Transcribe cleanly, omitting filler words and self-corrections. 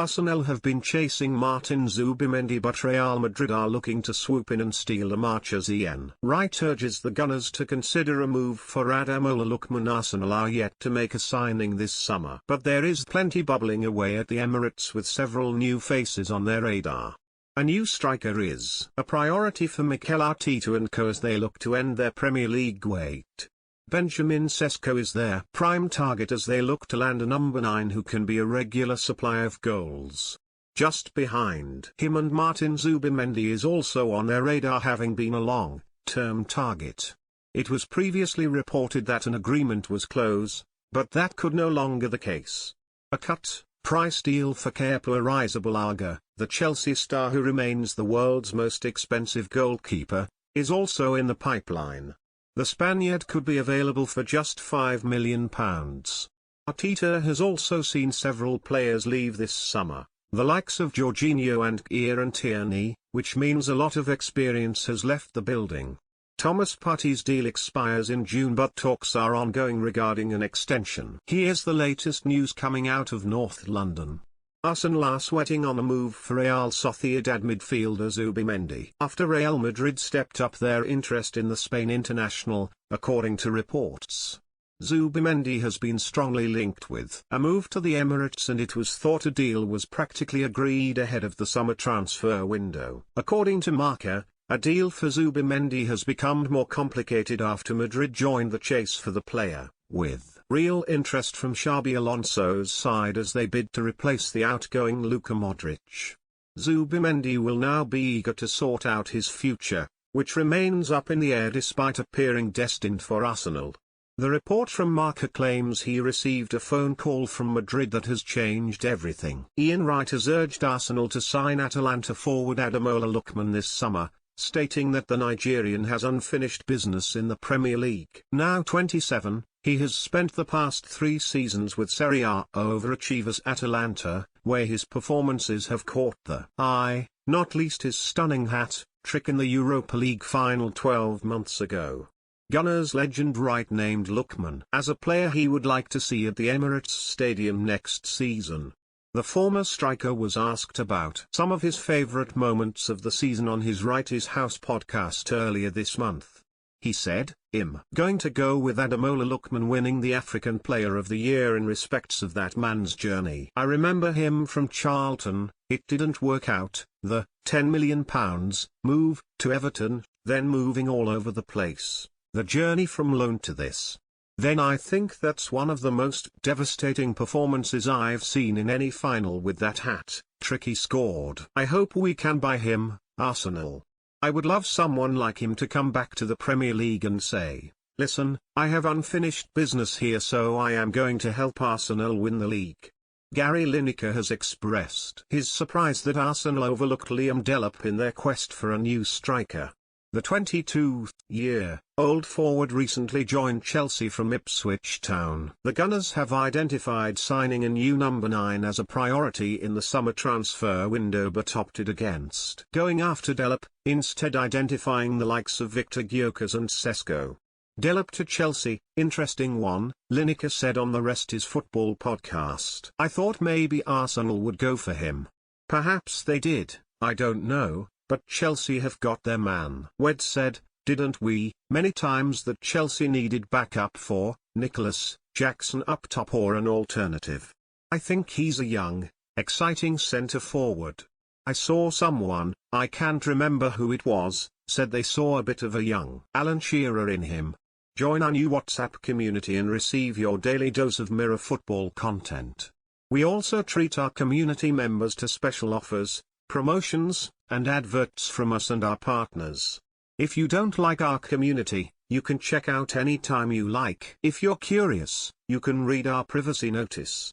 Arsenal have been chasing Martin Zubimendi, but Real Madrid are looking to swoop in and steal the march as Ian Wright urges the Gunners to consider a move for Ademola Lookman. Arsenal are yet to make a signing this summer, but there is plenty bubbling away at the Emirates with several new faces on their radar. A new striker is a priority for Mikel Arteta and co as they look to end their Premier League wait. Benjamin Sesko is their prime target as they look to land a number 9 who can be a regular supply of goals. Just behind him and Martin Zubimendi is also on their radar, having been a long-term target. It was previously reported that an agreement was close, but that could no longer the case. A cut-price deal for Kepa Arrizabalaga, the Chelsea star who remains the world's most expensive goalkeeper, is also in the pipeline. The Spaniard could be available for just £5 million. Arteta has also seen several players leave this summer, the likes of Jorginho and Kieran Tierney, which means a lot of experience has left the building. Thomas Partey's deal expires in June, but talks are ongoing regarding an extension. Here's the latest news coming out of North London. Arsenal are sweating on a move for Real Sociedad midfielder Zubimendi after Real Madrid stepped up their interest in the Spain international, according to reports. Zubimendi has been strongly linked with a move to the Emirates, and it was thought a deal was practically agreed ahead of the summer transfer window. According to Marca, a deal for Zubimendi has become more complicated after Madrid joined the chase for the player, with real interest from Xabi Alonso's side as they bid to replace the outgoing Luka Modric. Zubimendi will now be eager to sort out his future, which remains up in the air despite appearing destined for Arsenal. The report from Marca claims he received a phone call from Madrid that has changed everything. Ian Wright has urged Arsenal to sign Atalanta forward Ademola Lookman this summer, stating that the Nigerian has unfinished business in the Premier League. Now 27, he has spent the past 3 seasons with Serie A overachievers Atalanta, where his performances have caught the eye, not least his stunning hat-trick in the Europa League final 12 months ago. Gunners legend Wright named Lookman as a player he would like to see at the Emirates Stadium next season. The former striker was asked about some of his favourite moments of the season on his Right Is House podcast earlier this month. He said, "I'm going to go with Ademola Lookman winning the African Player of the Year in respects of that man's journey. I remember him from Charlton, it didn't work out, the £10 million move to Everton, then moving all over the place, the journey from loan to this. Then I think that's one of the most devastating performances I've seen in any final with that hat-trick he scored. I hope we can buy him, Arsenal. I would love someone like him to come back to the Premier League and say, listen, I have unfinished business here, so I am going to help Arsenal win the league." Gary Lineker has expressed his surprise that Arsenal overlooked Liam Delap in their quest for a new striker. The 22-year-old forward recently joined Chelsea from Ipswich Town. The Gunners have identified signing a new number 9 as a priority in the summer transfer window, but opted against going after Delap, instead identifying the likes of Victor Gyökeres and Sesko. Delap to Chelsea, interesting one, Lineker said on the Rest Is Football podcast. I thought maybe Arsenal would go for him. Perhaps they did, I don't know. But Chelsea have got their man. Wed said, didn't we, many times that Chelsea needed backup for Nicholas Jackson up top or an alternative. I think he's a young, exciting centre-forward. I saw someone, I can't remember who it was, said they saw a bit of a young Alan Shearer in him. Join our new WhatsApp community and receive your daily dose of Mirror Football content. We also treat our community members to special offers, promotions, and adverts from us and our partners. If you don't like our community, you can check out anytime you like. If you're curious, you can read our privacy notice.